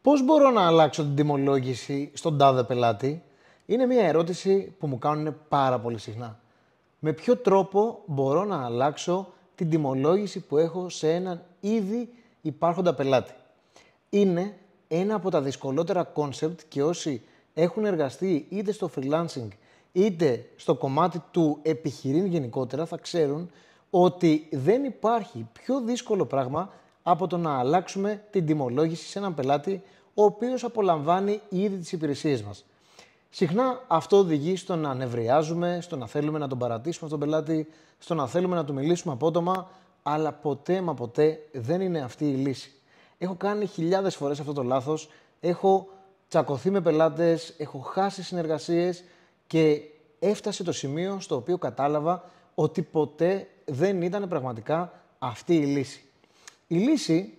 Πώς μπορώ να αλλάξω την τιμολόγηση στον τάδε πελάτη? Είναι μια ερώτηση που μου κάνουν πάρα πολύ συχνά. Με ποιο τρόπο μπορώ να αλλάξω την τιμολόγηση που έχω σε έναν ήδη υπάρχοντα πελάτη? Είναι ένα από τα δυσκολότερα κόνσεπτ και όσοι έχουν εργαστεί είτε στο freelancing είτε στο κομμάτι του επιχειρήν γενικότερα θα ξέρουν ότι δεν υπάρχει πιο δύσκολο πράγμα από το να αλλάξουμε την τιμολόγηση σε έναν πελάτη ο οποίος απολαμβάνει ήδη τις υπηρεσίες μας. Συχνά αυτό οδηγεί στο να νευριάζουμε, στο να θέλουμε να τον παρατήσουμε στον πελάτη, στο να θέλουμε να του μιλήσουμε απότομα, αλλά ποτέ μα ποτέ δεν είναι αυτή η λύση. Έχω κάνει χιλιάδες φορές αυτό το λάθος, έχω τσακωθεί με πελάτες, έχω χάσει συνεργασίες και έφτασε το σημείο στο οποίο κατάλαβα ότι ποτέ δεν ήταν πραγματικά αυτή η λύση. Η λύση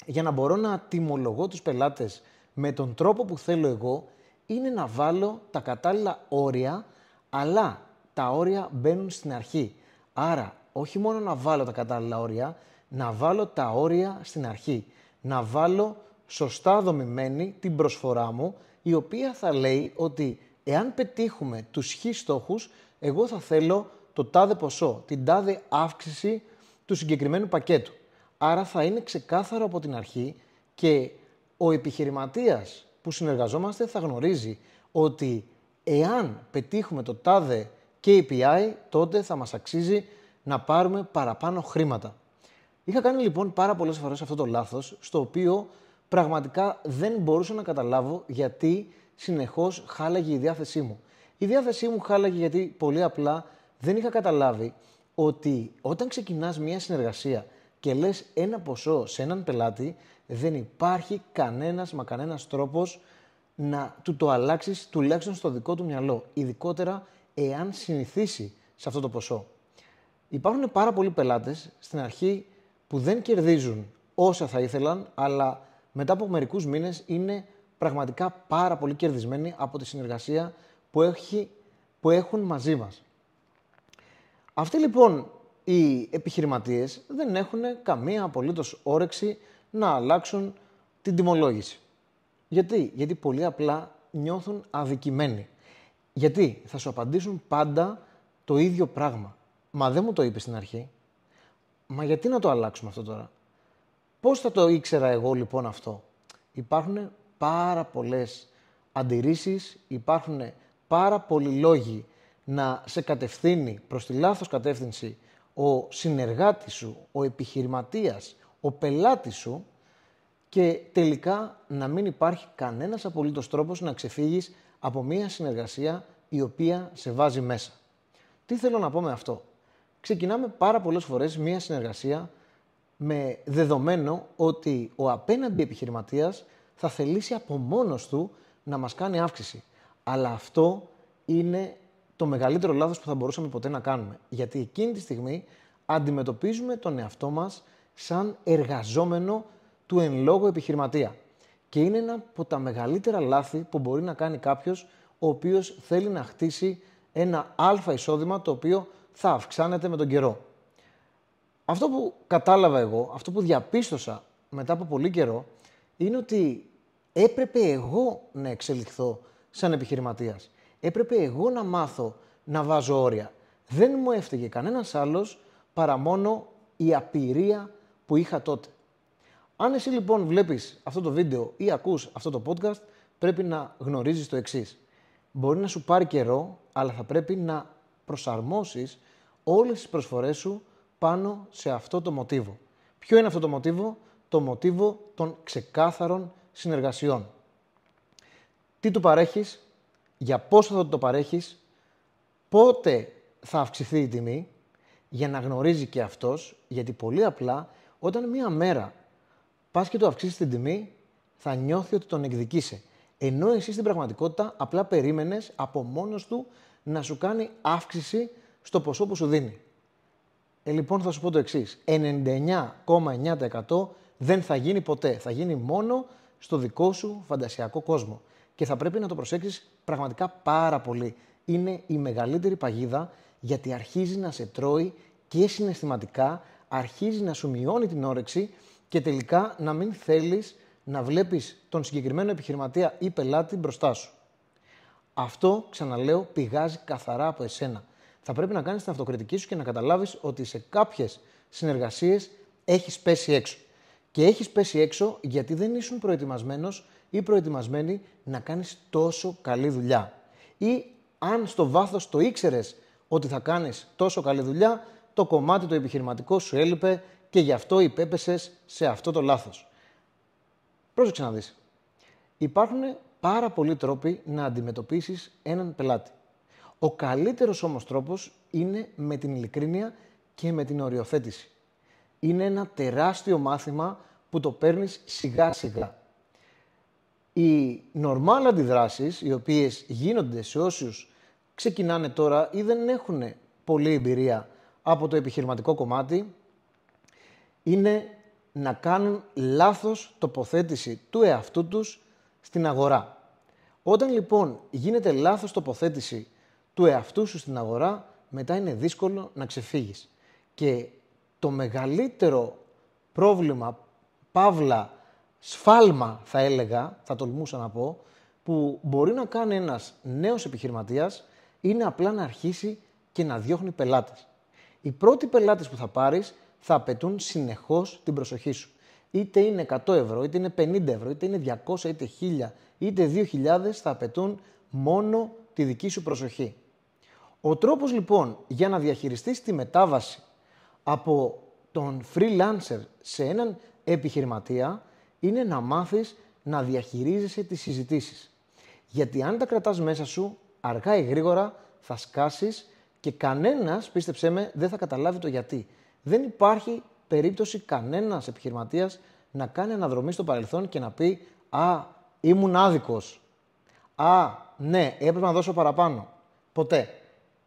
για να μπορώ να τιμολογώ τους πελάτες με τον τρόπο που θέλω εγώ είναι να βάλω τα κατάλληλα όρια, αλλά τα όρια μπαίνουν στην αρχή. Άρα, όχι μόνο να βάλω τα κατάλληλα όρια, να βάλω τα όρια στην αρχή. Να βάλω σωστά δομημένη την προσφορά μου, η οποία θα λέει ότι εάν πετύχουμε τους χ στόχους, εγώ θα θέλω το τάδε ποσό, την τάδε αύξηση του συγκεκριμένου πακέτου. Άρα θα είναι ξεκάθαρο από την αρχή και ο επιχειρηματίας που συνεργαζόμαστε θα γνωρίζει ότι εάν πετύχουμε το τάδε KPI, τότε θα μας αξίζει να πάρουμε παραπάνω χρήματα. Είχα κάνει λοιπόν πάρα πολλές φορές αυτό το λάθος, στο οποίο πραγματικά δεν μπορούσα να καταλάβω γιατί συνεχώς χάλαγε η διάθεσή μου. Η διάθεσή μου χάλαγε γιατί πολύ απλά δεν είχα καταλάβει ότι όταν ξεκινάς μια συνεργασία και λες ένα ποσό σε έναν πελάτη, δεν υπάρχει κανένας τρόπος να του το αλλάξεις τουλάχιστον στο δικό του μυαλό, ειδικότερα εάν συνηθίσει σε αυτό το ποσό. Υπάρχουν πάρα πολλοί πελάτες στην αρχή που δεν κερδίζουν όσα θα ήθελαν, αλλά μετά από μερικούς μήνες είναι πραγματικά πάρα πολύ κερδισμένοι από τη συνεργασία που έχουν μαζί μας. Αυτοί λοιπόν οι επιχειρηματίες δεν έχουν καμία απολύτως όρεξη να αλλάξουν την τιμολόγηση. Γιατί πολύ απλά νιώθουν αδικημένοι. Γιατί θα σου απαντήσουν πάντα το ίδιο πράγμα. Μα δεν μου το είπες στην αρχή. Μα γιατί να το αλλάξουμε αυτό τώρα? Πώς θα το ήξερα εγώ λοιπόν αυτό? Υπάρχουν πάρα πολλές αντιρρήσεις, υπάρχουν πάρα πολλοί λόγοι να σε κατευθύνει προς τη λάθος κατεύθυνση ο συνεργάτης σου, ο επιχειρηματίας, ο πελάτης σου και τελικά να μην υπάρχει κανένας απολύτως τρόπος να ξεφύγεις από μια συνεργασία η οποία σε βάζει μέσα. Τι θέλω να πω με αυτό? Ξεκινάμε πάρα πολλές φορές μια συνεργασία με δεδομένο ότι ο απέναντι επιχειρηματίας θα θελήσει από μόνος του να μας κάνει αύξηση. Αλλά αυτό είναι το μεγαλύτερο λάθος που θα μπορούσαμε ποτέ να κάνουμε. Γιατί εκείνη τη στιγμή αντιμετωπίζουμε τον εαυτό μας σαν εργαζόμενο του εν λόγω επιχειρηματία. Και είναι ένα από τα μεγαλύτερα λάθη που μπορεί να κάνει κάποιος ο οποίος θέλει να χτίσει ένα αλφα εισόδημα το οποίο θα αυξάνεται με τον καιρό. Αυτό που κατάλαβα εγώ, αυτό που διαπίστωσα μετά από πολύ καιρό, είναι ότι έπρεπε εγώ να εξελιχθώ σαν επιχειρηματίας. Έπρεπε εγώ να μάθω να βάζω όρια. Δεν μου έφταιγε κανένας άλλος παρά μόνο η απειρία που είχα τότε. Αν εσύ λοιπόν βλέπεις αυτό το βίντεο ή ακούς αυτό το podcast, πρέπει να γνωρίζεις το εξής. Μπορεί να σου πάρει καιρό, αλλά θα πρέπει να προσαρμόσεις όλες τις προσφορές σου πάνω σε αυτό το μοτίβο. Ποιο είναι αυτό το μοτίβο? Το μοτίβο των ξεκάθαρων συνεργασιών. Τι του παρέχεις, για πόσο θα το παρέχεις, πότε θα αυξηθεί η τιμή, για να γνωρίζει και αυτός, γιατί πολύ απλά όταν μία μέρα πας και του αυξήσεις την τιμή, θα νιώθει ότι τον εκδικείσαι. Ενώ εσύ στην πραγματικότητα απλά περίμενες από μόνος του να σου κάνει αύξηση στο ποσό που σου δίνει. Λοιπόν, θα σου πω το εξής. 99,9% δεν θα γίνει ποτέ. Θα γίνει μόνο στο δικό σου φαντασιακό κόσμο. Και θα πρέπει να το προσέξεις πραγματικά πάρα πολύ. Είναι η μεγαλύτερη παγίδα γιατί αρχίζει να σε τρώει και συναισθηματικά, αρχίζει να σου μειώνει την όρεξη και τελικά να μην θέλεις να βλέπεις τον συγκεκριμένο επιχειρηματία ή πελάτη μπροστά σου. Αυτό, ξαναλέω, πηγάζει καθαρά από εσένα. Θα πρέπει να κάνεις την αυτοκριτική σου και να καταλάβεις ότι σε κάποιες συνεργασίες έχεις πέσει έξω. Και έχεις πέσει έξω γιατί δεν ήσουν προετοιμασμένος ή προετοιμασμένη να κάνεις τόσο καλή δουλειά. Ή αν στο βάθος το ήξερες ότι θα κάνεις τόσο καλή δουλειά, το κομμάτι το επιχειρηματικό σου έλειπε και γι' αυτό υπέπεσες σε αυτό το λάθος. Πρόσεξε να δεις. Υπάρχουν πάρα πολλοί τρόποι να αντιμετωπίσεις έναν πελάτη. Ο καλύτερος όμως τρόπος είναι με την ειλικρίνεια και με την οριοθέτηση. Είναι ένα τεράστιο μάθημα που το παίρνεις σιγά σιγά. Οι normal αντιδράσεις, οι οποίες γίνονται σε όσους ξεκινάνε τώρα ή δεν έχουν πολλή εμπειρία από το επιχειρηματικό κομμάτι, είναι να κάνουν λάθος τοποθέτηση του εαυτού τους στην αγορά. Όταν λοιπόν γίνεται λάθος τοποθέτηση του εαυτού σου στην αγορά, μετά είναι δύσκολο να ξεφύγεις. Και το μεγαλύτερο πρόβλημα, παύλα, σφάλμα θα έλεγα, θα τολμούσα να πω, που μπορεί να κάνει ένας νέος επιχειρηματίας, είναι απλά να αρχίσει και να διώχνει πελάτες. Οι πρώτοι πελάτες που θα πάρεις θα απαιτούν συνεχώς την προσοχή σου. Είτε είναι 100 ευρώ, είτε είναι 50 ευρώ, είτε είναι 200, είτε 1000, είτε 2000, θα απαιτούν μόνο τη δική σου προσοχή. Ο τρόπος λοιπόν για να διαχειριστείς τη μετάβαση από τον freelancer σε έναν επιχειρηματία είναι να μάθεις να διαχειρίζεσαι τις συζητήσεις. Γιατί αν τα κρατάς μέσα σου, αργά ή γρήγορα θα σκάσεις και κανένας, πίστεψέ με, δεν θα καταλάβει το γιατί. Δεν υπάρχει περίπτωση κανένας επιχειρηματίας να κάνει αναδρομή στο παρελθόν και να πει «Α, ήμουν άδικος. Α, ναι, έπρεπε να δώσω παραπάνω». Ποτέ.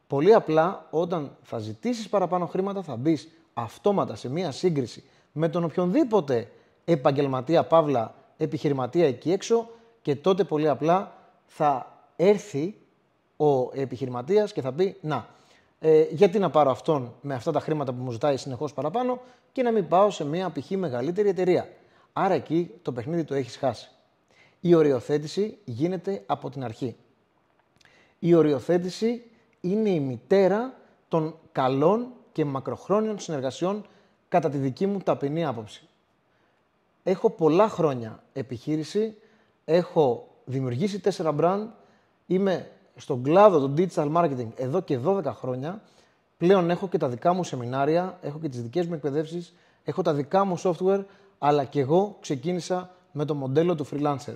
Πολύ απλά, όταν θα ζητήσεις παραπάνω χρήματα, θα μπεις αυτόματα σε μία σύγκριση με τον οποιονδήποτε επαγγελματία, παύλα, επιχειρηματία εκεί έξω και τότε πολύ απλά θα έρθει ο επιχειρηματίας και θα πει «Να, γιατί να πάρω αυτόν με αυτά τα χρήματα που μου ζητάει συνεχώς παραπάνω και να μην πάω σε μία π.χ. μεγαλύτερη εταιρεία». Άρα εκεί το παιχνίδι το έχεις χάσει. Η οριοθέτηση γίνεται από την αρχή. Η οριοθέτηση είναι η μητέρα των καλών και μακροχρόνιων συνεργασιών κατά τη δική μου ταπεινή άποψη. Έχω πολλά χρόνια επιχείρηση, έχω δημιουργήσει 4 brand, είμαι στον κλάδο του digital marketing εδώ και 12 χρόνια, πλέον έχω και τα δικά μου σεμινάρια, έχω και τις δικές μου εκπαιδεύσεις, έχω τα δικά μου software, αλλά και εγώ ξεκίνησα με το μοντέλο του freelancer.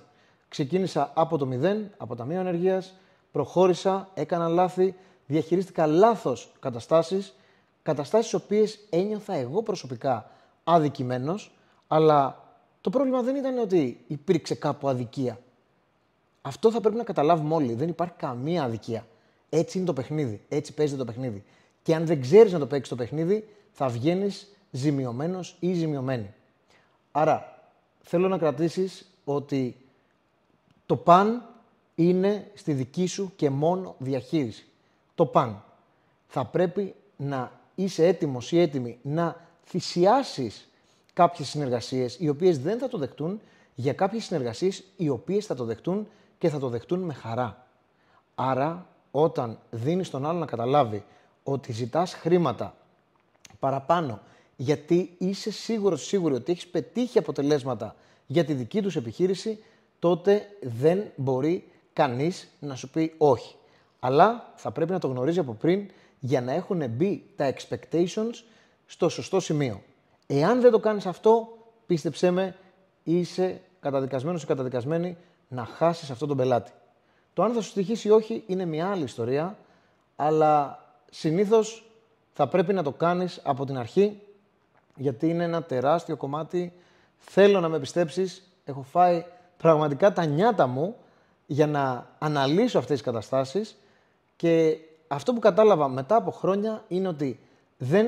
Ξεκίνησα από το 0, από ταμείο ανεργίας, προχώρησα, έκανα λάθη, διαχειρίστηκα λάθος καταστάσεις, καταστάσεις οποίες ένιωθα εγώ προσωπικά αδικημένος, αλλά το πρόβλημα δεν ήταν ότι υπήρξε κάπου αδικία. Αυτό θα πρέπει να καταλάβουμε όλοι. Δεν υπάρχει καμία αδικία. Έτσι είναι το παιχνίδι. Έτσι παίζεται το παιχνίδι. Και αν δεν ξέρεις να το παίξεις το παιχνίδι, θα βγαίνεις ζημιωμένος ή ζημιωμένη. Άρα, θέλω να κρατήσεις ότι το παν είναι στη δική σου και μόνο διαχείριση. Το παν. Θα πρέπει να είσαι έτοιμος ή έτοιμη να θυσιάσεις κάποιες συνεργασίες οι οποίες δεν θα το δεχτούν για κάποιες συνεργασίες οι οποίες θα το δεχτούν και θα το δεχτούν με χαρά. Άρα, όταν δίνεις τον άλλο να καταλάβει ότι ζητάς χρήματα παραπάνω γιατί είσαι σίγουρη ότι έχεις πετύχει αποτελέσματα για τη δική τους επιχείρηση, τότε δεν μπορεί κανείς να σου πει όχι. Αλλά θα πρέπει να το γνωρίζει από πριν για να έχουν μπει τα expectations στο σωστό σημείο. Εάν δεν το κάνεις αυτό, πίστεψέ με, είσαι καταδικασμένος ή καταδικασμένη να χάσεις αυτόν τον πελάτη. Το αν θα σου στοιχήσει ή όχι είναι μια άλλη ιστορία, αλλά συνήθως θα πρέπει να το κάνεις από την αρχή, γιατί είναι ένα τεράστιο κομμάτι. Θέλω να με πιστέψεις, έχω φάει πραγματικά τα νιάτα μου για να αναλύσω αυτές τις καταστάσεις και αυτό που κατάλαβα μετά από χρόνια είναι ότι δεν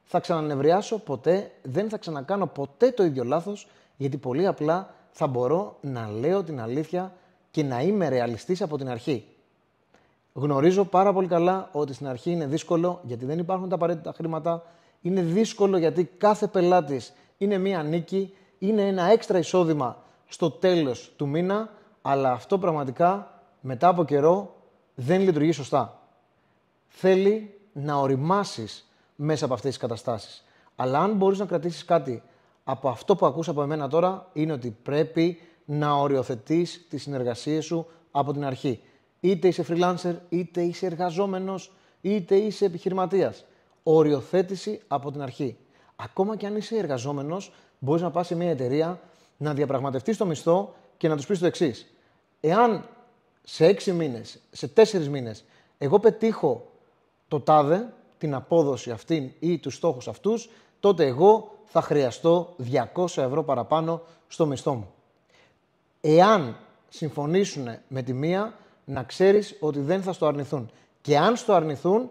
θα ξανανευριάσω ποτέ, δεν θα ξανακάνω ποτέ το ίδιο λάθος, γιατί πολύ απλά θα μπορώ να λέω την αλήθεια και να είμαι ρεαλιστής από την αρχή. Γνωρίζω πάρα πολύ καλά ότι στην αρχή είναι δύσκολο γιατί δεν υπάρχουν τα απαραίτητα χρήματα, είναι δύσκολο γιατί κάθε πελάτης είναι μία νίκη, είναι ένα έξτρα εισόδημα στο τέλος του μήνα, αλλά αυτό πραγματικά μετά από καιρό δεν λειτουργεί σωστά. Θέλει να οριμάσεις μέσα από αυτές τις καταστάσεις. Αλλά αν μπορείς να κρατήσεις κάτι από αυτό που ακούσα από εμένα τώρα, είναι ότι πρέπει να οριοθετείς τις συνεργασίες σου από την αρχή. Είτε είσαι freelancer, είτε είσαι εργαζόμενος, είτε είσαι επιχειρηματίας. Οριοθέτηση από την αρχή. Ακόμα και αν είσαι εργαζόμενος, μπορείς να πας σε μια εταιρεία, να διαπραγματευτείς το μισθό και να τους πεις το εξής. Εάν σε 6 μήνες, σε 4 μήνες, εγώ πετύχω το τάδε, την απόδοση αυτήν ή τους στόχους αυτούς, τότε εγώ θα χρειαστώ 200 ευρώ παραπάνω στο μισθό μου. Εάν συμφωνήσουν με τη μία, να ξέρεις ότι δεν θα στο αρνηθούν. Και αν στο αρνηθούν,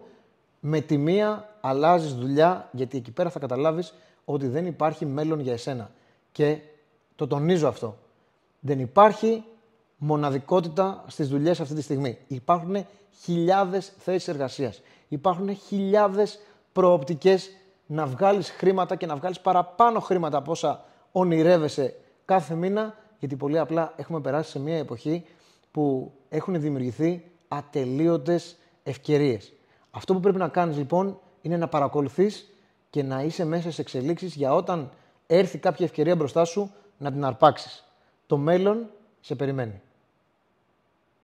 με τη μία αλλάζεις δουλειά, γιατί εκεί πέρα θα καταλάβεις ότι δεν υπάρχει μέλλον για εσένα. Και το τονίζω αυτό. Δεν υπάρχει μοναδικότητα στις δουλειές αυτή τη στιγμή. Υπάρχουν χιλιάδες θέσεις εργασίας. Υπάρχουν χιλιάδες προοπτικές να βγάλεις χρήματα και να βγάλεις παραπάνω χρήματα από όσα ονειρεύεσαι κάθε μήνα, γιατί πολύ απλά έχουμε περάσει σε μια εποχή που έχουν δημιουργηθεί ατελείωτες ευκαιρίες. Αυτό που πρέπει να κάνεις λοιπόν είναι να παρακολουθείς και να είσαι μέσα σε εξελίξεις για όταν έρθει κάποια ευκαιρία μπροστά σου να την αρπάξεις. Το μέλλον σε περιμένει.